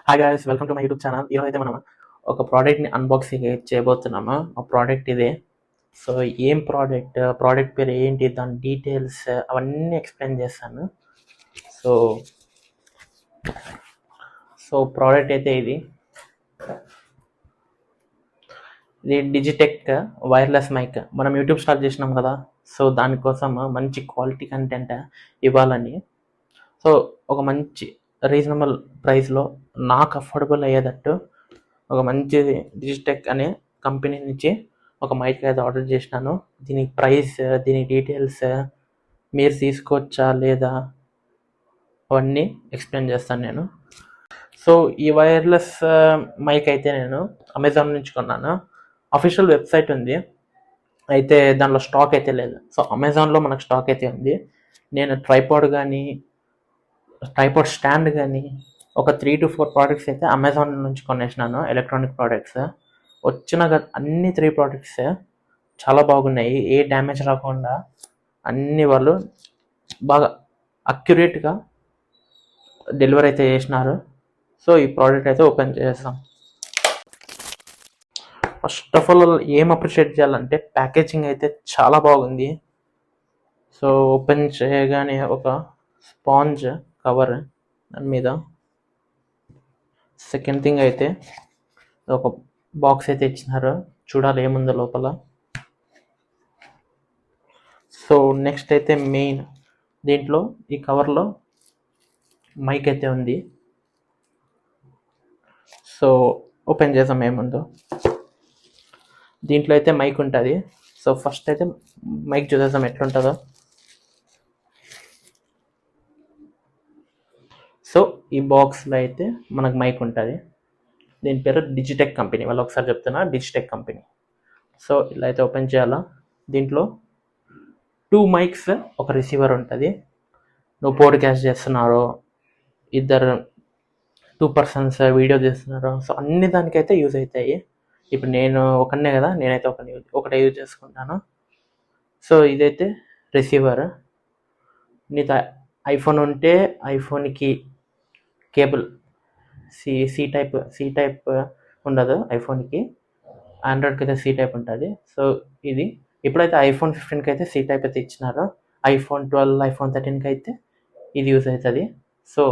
Hi guys, welcome to my YouTube channel. ఈరోజు అయితే మనం ఒక ప్రోడక్ట్ని అన్బాక్సింగ్ చేయబోతున్నాము. ఆ ప్రోడక్ట్ ఇదే. సో ఏం ప్రోడక్ట్ పేరు ఏంటి, దాని డీటెయిల్స్ అవన్నీ ఎక్స్ప్లెయిన్ చేస్తాను. సో సో ప్రోడక్ట్ అయితే ఇది డిజిటెక్ వైర్లెస్ మైక్. మనం యూట్యూబ్ స్టార్ట్ చేసినాం కదా, సో దానికోసం మంచి క్వాలిటీ కంటెంట్ ఇవ్వాలని, సో ఒక మంచి రీజనబుల్ ప్రైస్లో నాకు అఫోర్డబుల్ అయ్యేటట్టు ఒక మంచి డిజిటెక్ అనే కంపెనీ నుంచి ఒక మైక్ అయితే ఆర్డర్ చేసినాను. దీని ప్రైస్, దీని డీటెయిల్స్ మీరు తీసుకోవచ్చా లేదా అవన్నీ ఎక్స్ప్లెయిన్ చేస్తాను నేను. సో ఈ వైర్లెస్ మైక్ అయితే నేను అమెజాన్ నుంచి కొన్నాను. అఫీషియల్ వెబ్సైట్ ఉంది, అయితే దానిలో స్టాక్ అయితే లేదు. సో అమెజాన్లో మనకు స్టాక్ అయితే ఉంది. నేను ట్రైపాడ్ స్టాండ్ కానీ ఒక 3 to 4 ప్రోడక్ట్స్ అయితే అమెజాన్ నుంచి కొనేసినాను, ఎలక్ట్రానిక్ ప్రోడక్ట్స్. వచ్చిన అన్ని 3 ప్రోడక్ట్స్ చాలా బాగున్నాయి, ఏ డ్యామేజ్ రాకుండా అన్ని వాళ్ళు బాగా అక్యురేట్గా డెలివరీ అయితే చేసినారు. సో ఈ ప్రోడక్ట్ అయితే ఓపెన్ చేస్తాం. ఫస్ట్ ఆఫ్ ఆల్ ఏం అప్రిషియేట్ చేయాలంటే ప్యాకేజింగ్ అయితే చాలా బాగుంది. సో ఓపెన్ చేయగానే ఒక స్పాంజ్ కవర్ దాని మీద. సెకండ్ థింగ్ అయితే ఒక బాక్స్ అయితే ఇచ్చినారు, చూడాలి ఏముందో లోపల. సో నెక్స్ట్ అయితే మెయిన్, దీంట్లో ఈ కవర్లో మైక్ అయితే ఉంది. సో ఓపెన్ చేద్దాం ఏముందో. దీంట్లో అయితే మైక్ ఉంటుంది. సో ఫస్ట్ అయితే మైక్ చూసేద్దాం ఎట్లుంటుందో. సో ఈ బాక్స్లో అయితే మనకు మైక్ ఉంటుంది. దీని పేరు డిజిటెక్ కంపెనీ, వాళ్ళు ఒకసారి చెప్తున్నా, డిజిటెక్ కంపెనీ. సో ఇలా అయితే ఓపెన్ చేయాలా. దీంట్లో 2 మైక్స్, ఒక రిసీవర్ ఉంటుంది. నువ్వు పోడ్కాస్ట్ చేస్తున్నారో, 2 పర్సన్స్ వీడియో చేస్తున్నారు, సో అన్ని దానికైతే యూజ్ అవుతాయి. ఇప్పుడు నేను ఒకనే కదా, నేనైతే ఒకటే యూజ్ చేసుకుంటాను. సో ఇదైతే రిసీవర్. నీతో ఐఫోన్ ఉంటే ఐఫోన్కి కేబుల్ సి టైప్ ఉండదు ఐఫోన్కి, ఆండ్రాయిడ్కి అయితే సి టైప్ ఉంటుంది. సో ఇది ఇప్పుడైతే ఐఫోన్ 15కి అయితే సి టైప్ అయితే ఇచ్చినారు. ఐఫోన్ 12, ఐఫోన్ 13కి అయితే ఇది యూజ్ అవుతుంది. సో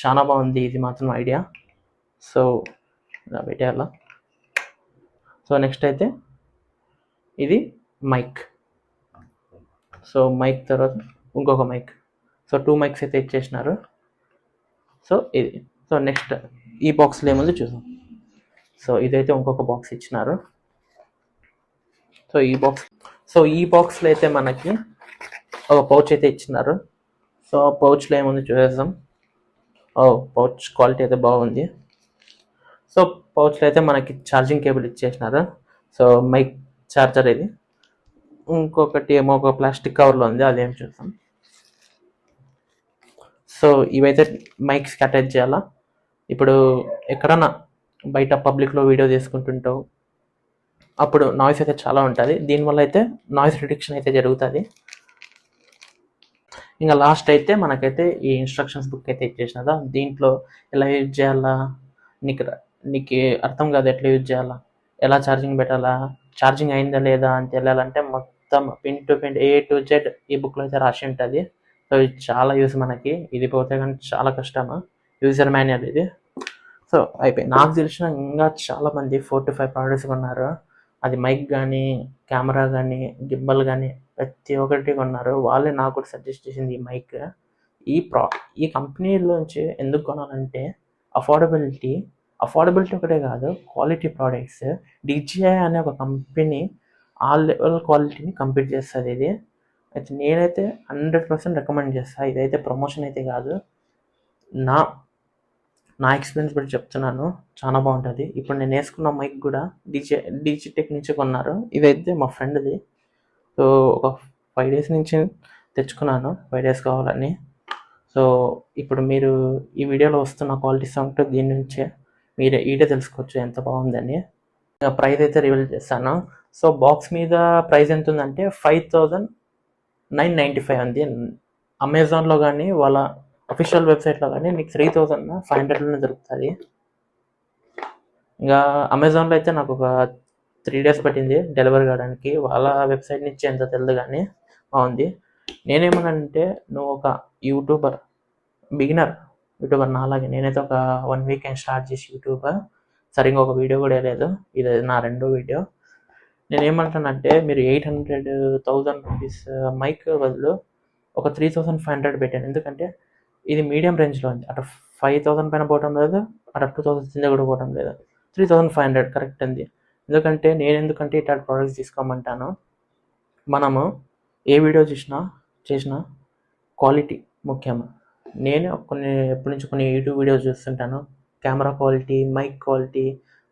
చాలా బాగుంది ఇది మాత్రం ఐడియా. సో ఇలా పెట్టేయాల. సో నెక్స్ట్ అయితే ఇది మైక్. సో మైక్ తర్వాత ఇంకొక మైక్. సో 2 మైక్స్ అయితే ఇచ్చేసినారు. సో ఇది. సో నెక్స్ట్ ఈ బాక్స్లో ఏముంది చూసాం. సో ఇదైతే ఇంకొక బాక్స్ ఇచ్చినారు. సో ఈ బాక్స్లో అయితే మనకి ఒక పౌచ్ అయితే ఇచ్చినారు. సో పౌచ్లో ఏముంది చూసేద్దాం. పౌచ్ క్వాలిటీ అయితే బాగుంది. సో పౌచ్లో అయితే మనకి ఛార్జింగ్ కేబుల్ ఇచ్చేసినారు. సో మైక్ ఛార్జర్ ఇది. ఇంకొకటి ఏమో ఒక ప్లాస్టిక్ కవర్లో ఉంది, అదేం చూద్దాం. సో ఇవైతే మైక్స్కి అటాచ్ చేయాలా. ఇప్పుడు ఎక్కడన్నా బయట పబ్లిక్లో వీడియో తీసుకుంటుంటావు, అప్పుడు నాయిస్ అయితే చాలా ఉంటుంది. దీనివల్ల అయితే నాయిస్ రిడక్షన్ అయితే జరుగుతుంది. ఇంకా లాస్ట్ అయితే మనకైతే ఈ ఇన్స్ట్రక్షన్స్ బుక్ అయితే ఇచ్చేసినదా. దీంట్లో ఎలా యూజ్ చేయాలా, నీకు అర్థం కాదు ఎట్లా యూజ్ చేయాలా, ఎలా ఛార్జింగ్ పెట్టాలా, ఛార్జింగ్ అయిందా లేదా అని తెలియాలంటే మొత్తం pin to pin A to Z ఈ బుక్లో అయితే రాసి ఉంటుంది. సో ఇది చాలా యూస్ మనకి. ఇది పోతే కానీ చాలా కష్టమా, యూజర్ మాన్యువల్ ఇది. సో అయిపోయింది. నాకు తెలిసిన ఇంకా చాలామంది 4 to 5 ప్రోడక్ట్స్ కొన్నారు. అది మైక్ కానీ, కెమెరా కానీ, గిబ్బల్ కానీ ప్రతి ఒక్కటి కొన్నారు. వాళ్ళే నాకు కూడా సజెస్ట్ చేసింది ఈ మైక్. ఈ కంపెనీలోంచి ఎందుకు కొనాలంటే అఫోర్డబిలిటీ ఒకటే కాదు, క్వాలిటీ ప్రోడక్ట్స్. DJI అనే ఒక కంపెనీ ఆ లెవెల్ క్వాలిటీని కంప్లీట్ చేస్తుంది ఇది. అయితే నేనైతే 100% రికమెండ్ చేస్తాను. ఇదైతే ప్రమోషన్ అయితే కాదు, నా ఎక్స్పీరియన్స్ బట్టి చెప్తున్నాను, చాలా బాగుంటుంది. ఇప్పుడు నేను వేసుకున్న మైక్ కూడా డిజిటెక్ నుంచి కొన్నారు. ఇదైతే మా ఫ్రెండ్ది. సో ఒక 5 days నుంచి తెచ్చుకున్నాను, 5 days కావాలని. సో ఇప్పుడు మీరు ఈ వీడియోలో వస్తున్న క్వాలిటీ సాంగ్ దీని నుంచే ఈడే తెలుసుకోవచ్చు ఎంత బాగుందని. ప్రైస్ అయితే రివీల్ చేస్తాను. సో బాక్స్ మీద ప్రైస్ ఎంత ఉందంటే 5,995 ఉంది. అమెజాన్లో కానీ వాళ్ళ అఫీషియల్ వెబ్సైట్లో కానీ నీకు 3500లోనే దొరుకుతుంది. ఇంకా అమెజాన్లో అయితే నాకు ఒక 3 డేస్ పట్టింది డెలివరీ కావడానికి. వాళ్ళ వెబ్సైట్ నుంచి ఎంత తెలియదు కానీ బాగుంది. నేనేమన్నానంటే నువ్వు ఒక బిగినర్ యూట్యూబర్ నాలాగే. నేనైతే ఒక 1 వీక్ స్టార్ట్ చేసి యూట్యూబర్ సరిగ్గా ఒక వీడియో కూడా వేయలేదు. ఇది నా రెండో వీడియో. నేనేమంటానంటే మీరు 800,000 రూపీస్ మైక్ బదులు ఒక 3500 పెట్టాను. ఎందుకంటే ఇది మీడియం రేంజ్లో ఉంది. అటు 5000 పైన పోవటం లేదు, అటు 2000 కింద కూడా పోవటం లేదు. 3500 కరెక్ట్ ఉంది. ఎందుకంటే ఇట్లాంటి ప్రోడక్ట్స్ తీసుకోమంటాను. మనము ఏ వీడియో చేసినా క్వాలిటీ ముఖ్యం. నేను ఎప్పటి నుంచి కొన్ని యూట్యూబ్ వీడియోస్ చూస్తుంటాను. Camera quality, mic quality,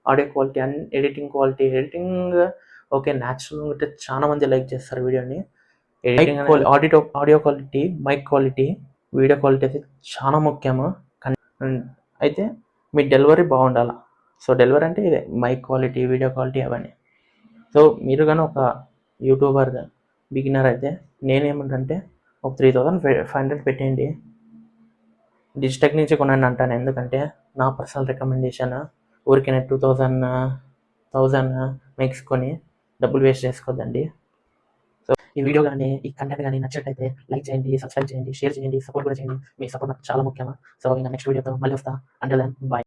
audio quality, editing quality. Editing okay natural ఉంటే చాలా మంది లైక్ చేస్తారు వీడియోని. Editing audio quality, mic quality, video quality అయితే చాలా ముఖ్యము. అయితే మీ డెలివరీ బాగుండాలి. సో డెలివరీ అంటే ఇదే మైక్ క్వాలిటీ, వీడియో క్వాలిటీ అవన్నీ. సో మీరు కానీ ఒక యూట్యూబర్ బిగినర్ అయితే నేనేమంటే ఒక 3500 పెట్టేయండి. డిజిటెక్ నుంచి కొనండి అంటాను. ఎందుకంటే నా పర్సనల్ రికమెండేషన్. ఊరికైనా 1000 మేక్స్ కొని డబ్బులు వేస్ట్ చేసుకోవద్దండి. సో ఈ వీడియో కానీ ఈ కంటెంట్ కానీ నచ్చినట్లయితే లైక్ చేయండి, సబ్స్క్రైబ్ చేయండి, షేర్ చేయండి, సపోర్ట్ కూడా చేయండి. మీ సపోర్ట్ నాకు చాలా ముఖ్యం. సో ఇంకా నెక్స్ట్ వీడియోతో మళ్ళీ వస్తా. Until then by.